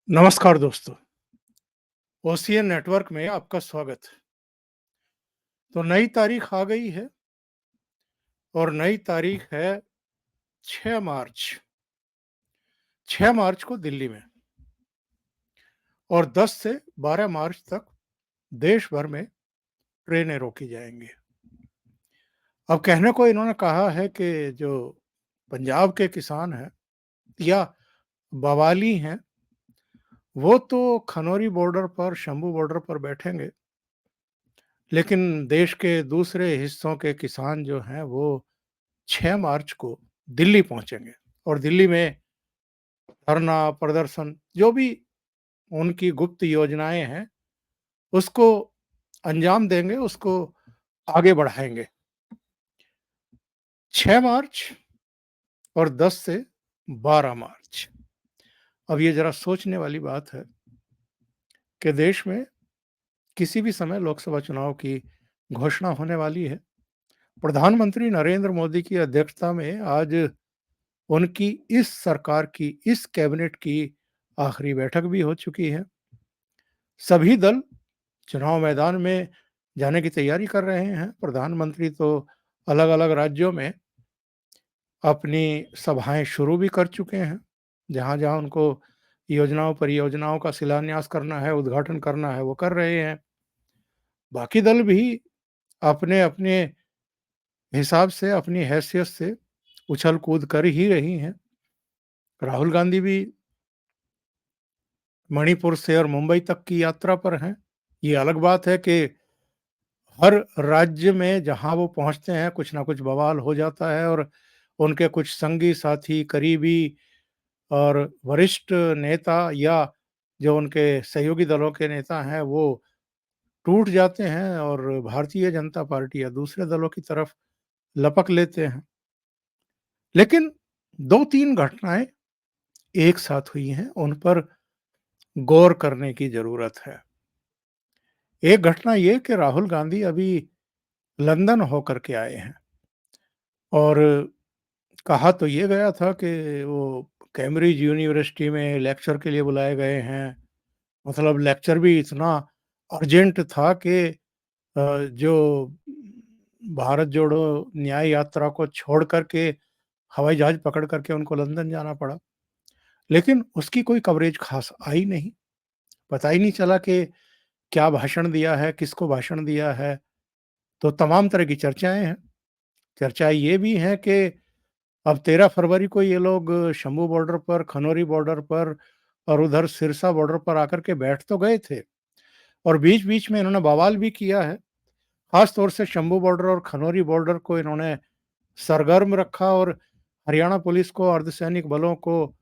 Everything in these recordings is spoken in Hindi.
नमस्कार दोस्तों, ओसीएन नेटवर्क में आपका स्वागत है। तो नई तारीख आ गई है और नई तारीख है 6 मार्च। 6 मार्च को दिल्ली में और 10 से 12 मार्च तक देश भर में ट्रेनें रोकी जाएंगी। अब कहने को इन्होंने कहा है कि जो पंजाब के किसान हैं या बवाली हैं, वो तो खनौरी बॉर्डर पर, शंभू बॉर्डर पर बैठेंगे, लेकिन देश के दूसरे हिस्सों के किसान जो हैं वो 6 मार्च को दिल्ली पहुंचेंगे और दिल्ली में धरना, प्रदर्शन, जो भी उनकी गुप्त योजनाएं हैं, उसको अंजाम देंगे, उसको आगे बढ़ाएंगे। 6 मार्च और 10 से 12 मार्च। अब ये जरा सोचने वाली बात है कि देश में किसी भी समय लोकसभा चुनाव की घोषणा होने वाली है। प्रधानमंत्री नरेंद्र मोदी की अध्यक्षता में आज उनकी इस सरकार की, इस कैबिनेट की आखिरी बैठक भी हो चुकी है। सभी दल चुनाव मैदान में जाने की तैयारी कर रहे हैं। प्रधानमंत्री तो अलग-अलग राज्यों में अपनी सभाएं शुरू भी कर चुके हैं। जहाँ-जहाँ उनको योजनाओं, परियोजनाओं का शिलान्यास करना है, उद्घाटन करना है, वो कर रहे हैं। बाकी दल भी अपने-अपने हिसाब से, अपनी हैसियत से उछल-कूद कर ही रही हैं। राहुल गांधी भी मणिपुर से और मुंबई तक की यात्रा पर हैं। ये अलग बात है कि हर राज्य में जहाँ वो पहुँचते हैं, कुछ ना कुछ बवाल हो जाता है और उनके कुछ संगी साथी, करीबी और वरिष्ठ नेता या जो उनके सहयोगी दलों के नेता हैं, वो टूट जाते हैं और भारतीय जनता पार्टी या दूसरे दलों की तरफ लपक लेते हैं। लेकिन 2-3 घटनाएँ एक साथ हुई हैं, उन पर गौर करने की ज़रूरत है। एक घटना ये कि राहुल गांधी अभी लंदन होकर के आए हैं और कहा तो ये गया था कि वो कैम्ब्रिज यूनिवर्सिटी में लेक्चर के लिए बुलाए गए हैं। मतलब लेक्चर भी इतना अर्जेंट था कि जो भारत जोड़ो न्याय यात्रा को छोड़ कर के हवाई जहाज़ पकड़ कर के उनको लंदन जाना पड़ा। लेकिन उसकी कोई कवरेज ख़ास आई नहीं। पता ही नहीं चला कि क्या भाषण दिया है, किसको भाषण दिया है। तो तमाम तरह की चर्चाएँ हैं। चर्चाएँ ये भी हैं कि अब 13 फरवरी को ये लोग शंभू बॉर्डर पर, खनौरी बॉर्डर पर और उधर सिरसा बॉर्डर पर आकर के बैठ तो गए थे और बीच-बीच में इन्होंने बवाल भी किया है। ख़ास तौर से शंभू बॉर्डर और खनौरी बॉर्डर को इन्होंने सरगर्म रखा और हरियाणा पुलिस को, अर्धसैनिक बलों को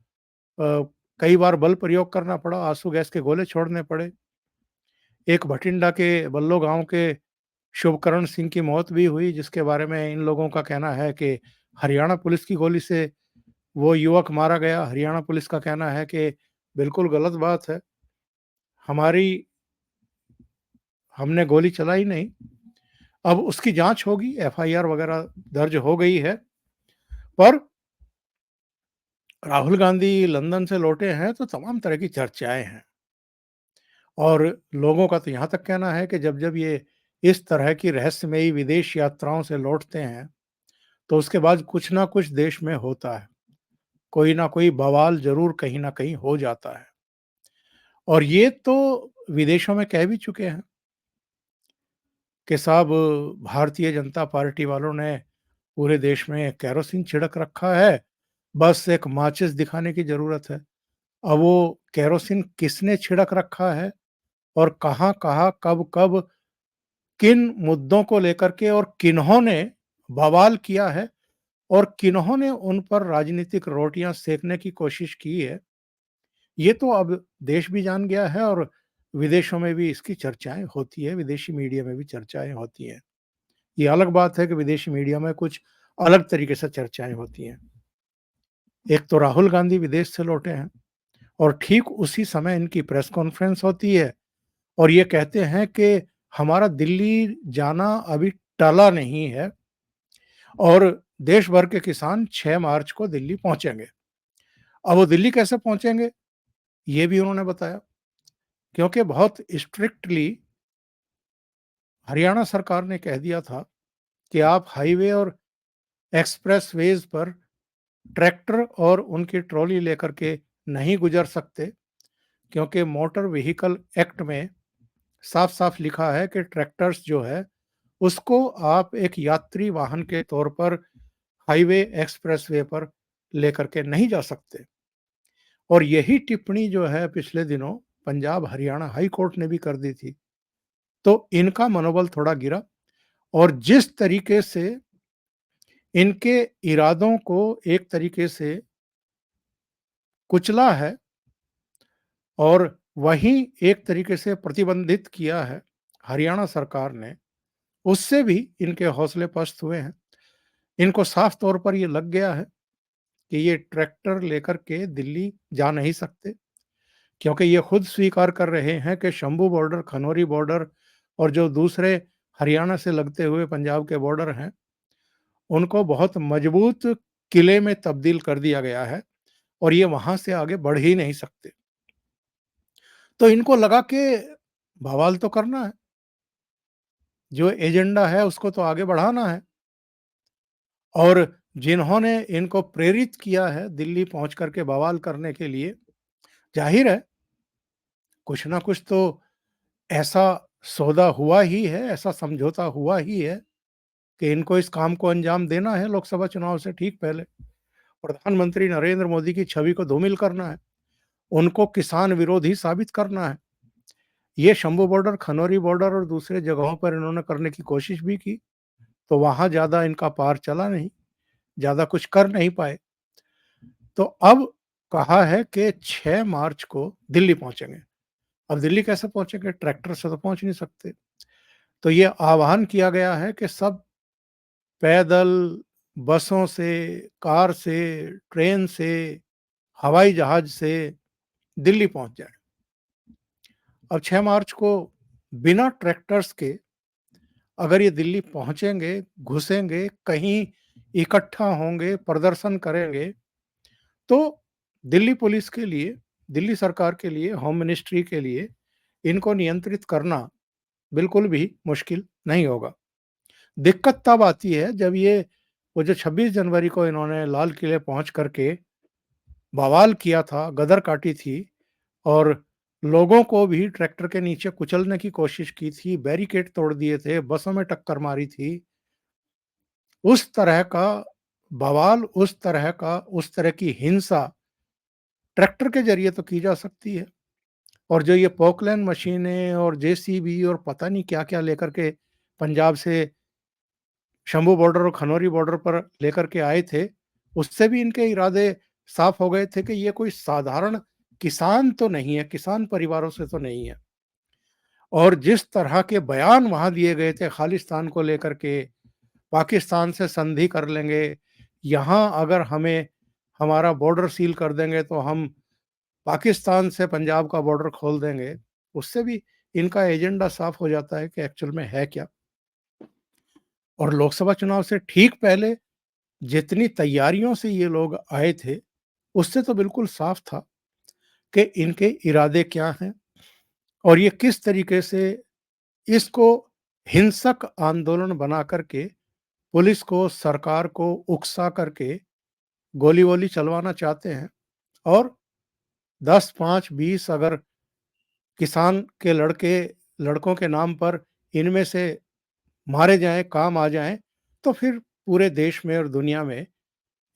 कई बार बल प्रयोग करना पड़ा, आँसू गैस के गोले छोड़ने पड़े। एक भटिंडा के बल्लो गाँव के शुभकरण सिंह की मौत भी हुई, जिसके बारे में इन लोगों का कहना है कि हरियाणा पुलिस की गोली से वो युवक मारा गया। हरियाणा पुलिस का कहना है कि बिल्कुल गलत बात है, हमारी हमने गोली चलाई नहीं। अब उसकी जाँच होगी, एफआईआर वगैरह दर्ज हो गई है। पर राहुल गांधी लंदन से लौटे हैं तो तमाम तरह की चर्चाएँ हैं और लोगों का तो यहाँ तक कहना है कि जब-जब ये इस तरह की रहस्यमयी विदेश यात्राओं से लौटते हैं, तो उसके बाद कुछ ना कुछ देश में होता है। कोई ना कोई बवाल ज़रूर कहीं न कहीं हो जाता है और ये तो विदेशों में कह भी चुके हैं कि साहब भारतीय जनता पार्टी वालों ने पूरे देश में केरोसिन छिड़क रखा है, बस एक माचिस दिखाने की ज़रूरत है। अब वो केरोसिन किसने छिड़क रखा है और कहाँ-कहाँ, कब-कब, किन मुद्दों को लेकर के और किन्होंने बवाल किया है और किन्होंने उन पर राजनीतिक रोटियाँ सेकने की कोशिश की है, ये तो अब देश भी जान गया है और विदेशों में भी इसकी चर्चाएँ होती है, विदेशी मीडिया में भी चर्चाएँ होती हैं। ये अलग बात है कि विदेशी मीडिया में कुछ अलग तरीके से चर्चाएँ होती हैं। एक तो राहुल गांधी विदेश से लौटे हैं और ठीक उसी समय इनकी प्रेस कॉन्फ्रेंस होती है और ये कहते हैं कि हमारा दिल्ली जाना अभी टला नहीं है और देश भर के किसान 6 मार्च को दिल्ली पहुँचेंगे। अब वो दिल्ली कैसे पहुँचेंगे? ये भी उन्होंने बताया, क्योंकि बहुत स्ट्रिक्टली हरियाणा सरकार ने कह दिया था कि आप हाईवे और एक्सप्रेसवेज़ पर ट्रैक्टर और उनकी ट्रॉली लेकर के नहीं गुज़र सकते, क्योंकि मोटर व्हीकल एक्ट में साफ-साफ लिखा है कि ट्रैक्टर्स जो है, उसको आप एक यात्री वाहन के तौर पर हाईवे, एक्सप्रेसवे पर लेकर के नहीं जा सकते। और यही टिप्पणी जो है पिछले दिनों पंजाब हरियाणा हाई कोर्ट ने भी कर दी थी। तो इनका मनोबल थोड़ा गिरा और जिस तरीके से इनके इरादों को एक तरीके से कुचला है और वहीं एक तरीके से प्रतिबंधित किया है हरियाणा सरकार ने, उससे भी इनके हौसले पस्त हुए हैं। इनको साफ तौर पर ये लग गया है कि ये ट्रैक्टर लेकर के दिल्ली जा नहीं सकते, क्योंकि ये खुद स्वीकार कर रहे हैं कि शंभू बॉर्डर, खनौरी बॉर्डर और जो दूसरे हरियाणा से लगते हुए पंजाब के बॉर्डर हैं, उनको बहुत मजबूत किले में तब्दील कर दिया गया है और ये वहाँ से आगे बढ़ ही नहीं सकते। तो इनको लगा कि बवाल तो करना है, जो एजेंडा है उसको तो आगे बढ़ाना है और जिन्होंने इनको प्रेरित किया है दिल्ली पहुँच कर के बवाल करने के लिए, ज़ाहिर है कुछ ना कुछ तो ऐसा सौदा हुआ ही है, ऐसा समझौता हुआ ही है कि इनको इस काम को अंजाम देना है लोकसभा चुनाव से ठीक पहले। प्रधानमंत्री नरेंद्र मोदी की छवि को धूमिल करना है, उनको किसान विरोधी साबित करना है। ये शंभू बॉर्डर, खनौरी बॉर्डर और दूसरे जगहों पर इन्होंने करने की कोशिश भी की, तो वहाँ ज़्यादा इनका पार चला नहीं, ज़्यादा कुछ कर नहीं पाए। तो अब कहा है कि 6 मार्च को दिल्ली पहुँचेंगे। अब दिल्ली कैसे पहुँचेंगे? ट्रैक्टर से तो पहुँच नहीं सकते। तो ये आह्वान किया गया है कि सब पैदल, बसों से, कार से, ट्रेन से, हवाई जहाज़ से दिल्ली पहुँच जाएँ। अब 6 मार्च को बिना ट्रैक्टर्स के अगर ये दिल्ली पहुँचेंगे, घुसेंगे, कहीं इकट्ठा होंगे, प्रदर्शन करेंगे, तो दिल्ली पुलिस के लिए, दिल्ली सरकार के लिए, होम मिनिस्ट्री के लिए इनको नियंत्रित करना बिल्कुल भी मुश्किल नहीं होगा। दिक्कत तब आती है जब ये वो जो 26 जनवरी को इन्होंने लाल किले पहुँच कर के बवाल किया था, गदर काटी थी और लोगों को भी ट्रैक्टर के नीचे कुचलने की कोशिश की थी, बैरिकेड तोड़ दिए थे, बसों में टक्कर मारी थी। उस तरह का बवाल, उस तरह की हिंसा ट्रैक्टर के ज़रिए तो की जा सकती है और जो ये पोकलैंड मशीनें और जेसीबी और पता नहीं क्या-क्या लेकर के पंजाब से शंभू बॉर्डर और खनौरी बॉर्डर पर लेकर के आए थे, उससे भी इनके इरादे साफ हो गए थे कि ये कोई साधारण किसान तो नहीं है, किसान परिवारों से तो नहीं है। और जिस तरह के बयान वहाँ दिए गए थे खालिस्तान को लेकर के, पाकिस्तान से संधि कर लेंगे, यहाँ अगर हमें हमारा बॉर्डर सील कर देंगे तो हम पाकिस्तान से पंजाब का बॉर्डर खोल देंगे, उससे भी इनका एजेंडा साफ हो जाता है कि एक्चुअल में है क्या। और लोकसभा चुनाव से ठीक पहले जितनी तैयारियों से ये लोग आए थे, उससे तो बिल्कुल साफ था कि इनके इरादे क्या हैं और ये किस तरीके से इसको हिंसक आंदोलन बना करके पुलिस को, सरकार को उकसा करके गोली-वोली चलवाना चाहते हैं और 10, 5, 20 अगर किसान के लड़कों के नाम पर इनमें से मारे जाएँ, काम आ जाएँ, तो फिर पूरे देश में और दुनिया में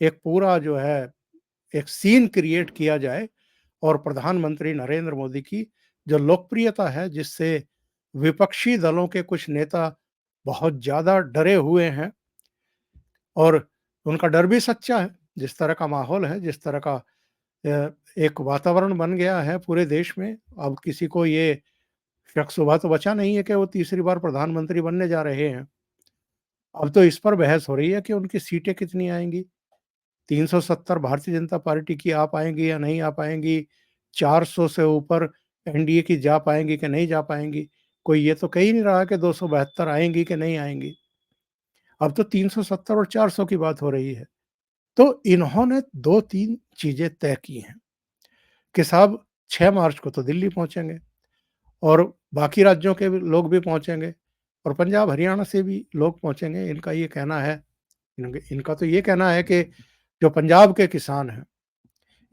एक पूरा जो है एक सीन क्रिएट किया जाए और प्रधानमंत्री नरेंद्र मोदी की जो लोकप्रियता है, जिससे विपक्षी दलों के कुछ नेता बहुत ज़्यादा डरे हुए हैं और उनका डर भी सच्चा है। जिस तरह का माहौल है, जिस तरह का एक वातावरण बन गया है पूरे देश में, अब किसी को ये शक शुबा तो बचा नहीं है कि वो तीसरी बार प्रधानमंत्री बनने जा रहे हैं। अब तो इस पर बहस हो रही है कि उनकी सीटें कितनी आएँगी? 370 भारतीय जनता पार्टी की आ पाएँगी या नहीं आ पाएँगी? 400 से ऊपर एनडीए की जा पाएँगी कि नहीं जा पाएँगी? कोई ये तो कह ही नहीं रहा कि 272 आएँगी कि नहीं आएँगी। अब तो 370 और 400 की बात हो रही है। तो इन्होंने 2-3 चीज़ें तय की हैं कि साहब 6 मार्च को तो दिल्ली पहुँचेंगे और बाकी राज्यों के भी लोग भी पहुँचेंगे और पंजाब, हरियाणा से भी लोग पहुँचेंगे। इनका ये कहना है इनका तो ये कहना है कि जो पंजाब के किसान हैं,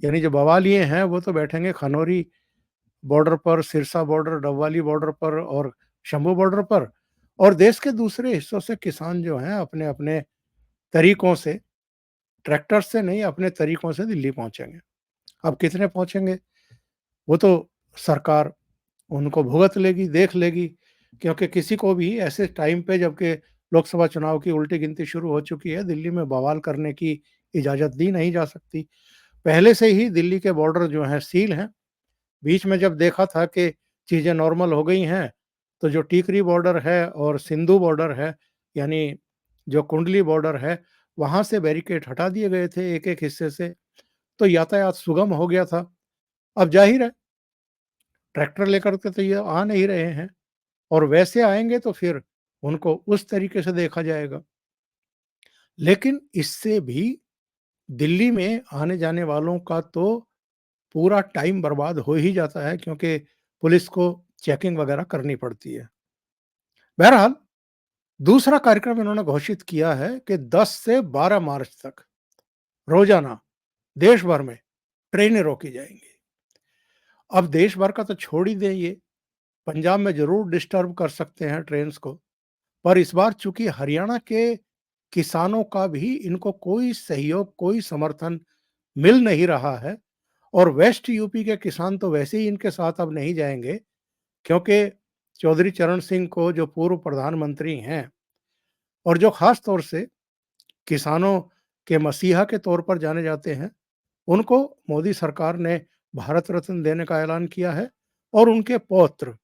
यानी जो बवालिए हैं, वो तो बैठेंगे खनौरी बॉर्डर पर, सिरसा बॉर्डर, डबवाली बॉर्डर पर और शंभू बॉर्डर पर और देश के दूसरे हिस्सों से किसान जो हैं अपने-अपने तरीकों से, ट्रैक्टर से नहीं अपने तरीकों से दिल्ली पहुँचेंगे। अब कितने पहुँचेंगे, वो तो सरकार उनको भुगत लेगी, देख लेगी क्योंकि किसी को भी ऐसे टाइम पे जबकि लोकसभा चुनाव की उल्टी गिनती शुरू हो चुकी है, दिल्ली में बवाल करने की इजाज़त दी नहीं जा सकती। पहले से ही दिल्ली के बॉर्डर जो हैं सील हैं। बीच में जब देखा था कि चीज़ें नॉर्मल हो गई हैं, तो जो टीकरी बॉर्डर है और सिंधु बॉर्डर है, यानी जो कुंडली बॉर्डर है, वहाँ से बैरिकेड हटा दिए गए थे एक-एक हिस्से से, तो यातायात सुगम हो गया था। अब ज़ाहिर है, ट्रैक्टर लेकर के तो ये आ नहीं रहे हैं और वैसे आएँगे तो फिर उनको उस तरीके से देखा जाएगा। लेकिन इससे भी दिल्ली में आने-जाने वालों का तो पूरा टाइम बर्बाद हो ही जाता है क्योंकि पुलिस को चेकिंग वगैरह करनी पड़ती है। बहरहाल दूसरा कार्यक्रम इन्होंने घोषित किया है कि 10 से 12 मार्च तक रोजाना देश भर में ट्रेनें रोकी जाएँगी। अब देश भर का तो छोड़ ही दें ये, पंजाब में ज़रूर डिस्टर्ब कर सकते हैं ट्रेन्स को, पर इस बार चूँकि हरियाणा के किसानों का भी इनको कोई सहयोग, कोई समर्थन मिल नहीं रहा है और वेस्ट यूपी के किसान तो वैसे ही इनके साथ अब नहीं जाएँगे क्योंकि चौधरी चरण सिंह को जो पूर्व प्रधानमंत्री हैं और जो ख़ास तौर से किसानों के मसीहा के तौर पर जाने जाते हैं, उनको मोदी सरकार ने भारत रत्न देने का ऐलान किया है और उनके पौत्र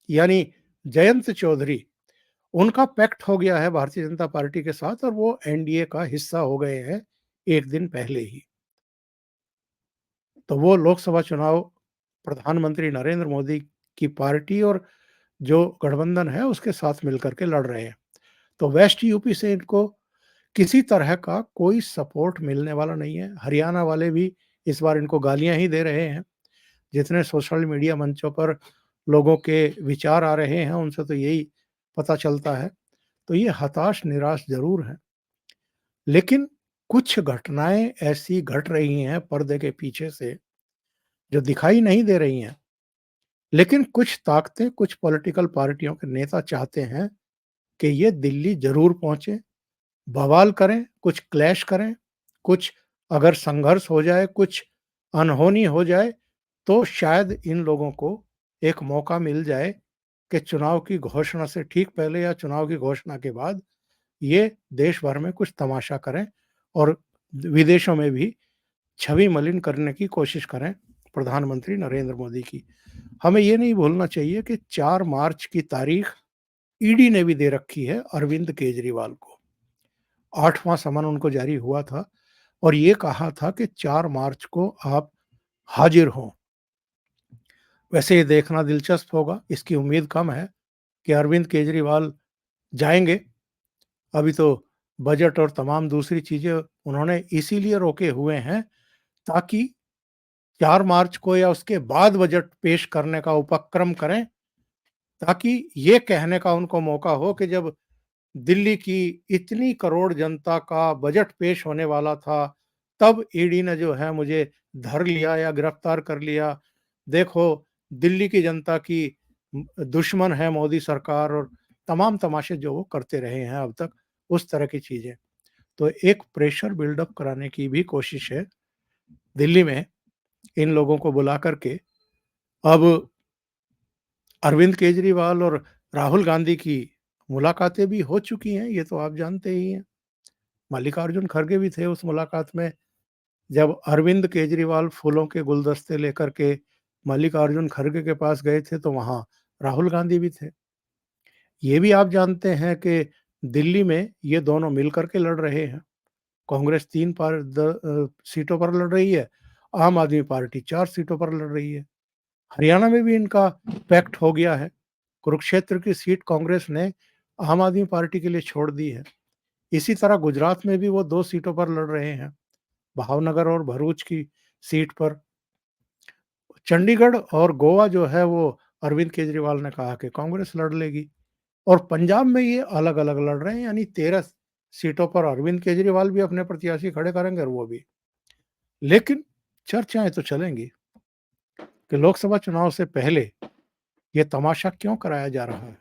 यानी जयंत चौधरी, उनका पैक्ट हो गया है भारतीय जनता पार्टी के साथ और वो एनडीए का हिस्सा हो गए हैं 1 दिन पहले ही। तो वो लोकसभा चुनाव प्रधानमंत्री नरेंद्र मोदी की पार्टी और जो गठबंधन है उसके साथ मिलकर के लड़ रहे हैं। तो वेस्ट यूपी से इनको किसी तरह का कोई सपोर्ट मिलने वाला नहीं है। हरियाणा वाले भी इस बार इनको गालियाँ ही दे रहे हैं। जितने सोशल मीडिया मंचों पर लोगों के विचार आ रहे हैं, उनसे तो यही पता चलता है। तो ये हताश, निराश ज़रूर हैं। लेकिन कुछ घटनाएँ ऐसी घट रही हैं पर्दे के पीछे से, जो दिखाई नहीं दे रही हैं। लेकिन कुछ ताकतें, कुछ पॉलिटिकल पार्टियों के नेता चाहते हैं कि ये दिल्ली ज़रूर पहुँचे, बवाल करें, कुछ क्लैश करें, कुछ अगर संघर्ष हो जाए, कुछ अनहोनी हो जाए, तो शायद इन लोगों को एक मौका मिल जाए कि चुनाव की घोषणा से ठीक पहले या चुनाव की घोषणा के बाद ये देश भर में कुछ तमाशा करें और विदेशों में भी छवि मलिन करने की कोशिश करें प्रधानमंत्री नरेंद्र मोदी की। हमें ये नहीं भूलना चाहिए कि 4 मार्च की तारीख ईडी ने भी दे रखी है अरविंद केजरीवाल को। 8वां समन उनको जारी हुआ था और ये कहा था कि 4 मार्च को आप हाज़िर हों। वैसे ये देखना दिलचस्प होगा, इसकी उम्मीद कम है कि अरविंद केजरीवाल जाएँगे। अभी तो बजट और तमाम दूसरी चीज़ें उन्होंने इसीलिए रोके हुए हैं ताकि 4 मार्च को या उसके बाद बजट पेश करने का उपक्रम करें, ताकि ये कहने का उनको मौका हो कि जब दिल्ली की इतनी करोड़ जनता का बजट पेश होने वाला था, तब ईडी ने जो है मुझे धर लिया या गिरफ्तार कर लिया। देखो, दिल्ली की जनता की दुश्मन है मोदी सरकार और तमाम तमाशे जो वो करते रहे हैं अब तक, उस तरह की चीज़ें। तो एक प्रेशर बिल्डअप कराने की भी कोशिश है दिल्ली में इन लोगों को बुला कर के। अब अरविंद केजरीवाल और राहुल गांधी की मुलाकातें भी हो चुकी हैं, ये तो आप जानते ही हैं। मल्लिकार्जुन खड़गे भी थे उस मुलाकात में, जब अरविंद केजरीवाल फूलों के गुलदस्ते लेकर के मल्लिकार्जुन खड़गे के पास गए थे, तो वहाँ राहुल गांधी भी थे। ये भी आप जानते हैं कि दिल्ली में ये दोनों मिल कर के लड़ रहे हैं। कांग्रेस 3 सीटों पर लड़ रही है, आम आदमी पार्टी 4 सीटों पर लड़ रही है। हरियाणा में भी इनका पैक्ट हो गया है। कुरुक्षेत्र की सीट कांग्रेस ने आम आदमी पार्टी के लिए छोड़ दी है। इसी तरह गुजरात में भी वो 2 सीटों पर लड़ रहे हैं। भावनगर और भरूच की सीट पर चंडीगढ़ और गोवा जो है वो अरविंद केजरीवाल ने कहा कि कांग्रेस लड़ लेगी और पंजाब में ये अलग-अलग लड़ रहे हैं, यानी 13 सीटों पर अरविंद केजरीवाल भी अपने प्रत्याशी खड़े करेंगे और वो भी। लेकिन चर्चाएँ तो चलेंगी कि लोकसभा चुनाव से पहले ये तमाशा क्यों कराया जा रहा है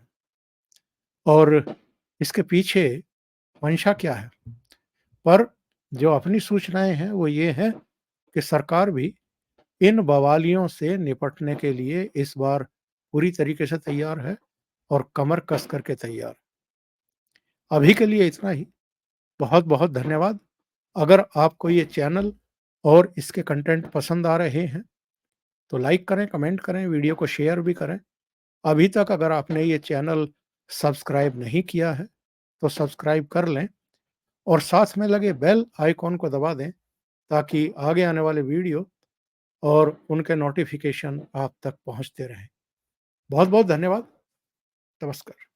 और इसके पीछे मंशा क्या है? पर जो अपनी सूचनाएँ हैं वो ये हैं कि सरकार भी इन बवालियों से निपटने के लिए इस बार पूरी तरीके से तैयार है और कमर कस करके तैयार। अभी के लिए इतना ही। बहुत-बहुत धन्यवाद। अगर आपको ये चैनल और इसके कंटेंट पसंद आ रहे हैं, तो लाइक करें, कमेंट करें, वीडियो को शेयर भी करें। अभी तक अगर आपने ये चैनल सब्सक्राइब नहीं किया है, तो सब्सक्राइब कर लें और साथ में लगे बेल आइकॉन को दबा दें, ताकि आगे आने वाले वीडियो और उनके नोटिफ़िकेशन आप तक पहुँचते रहें। बहुत-बहुत धन्यवाद। नमस्कार।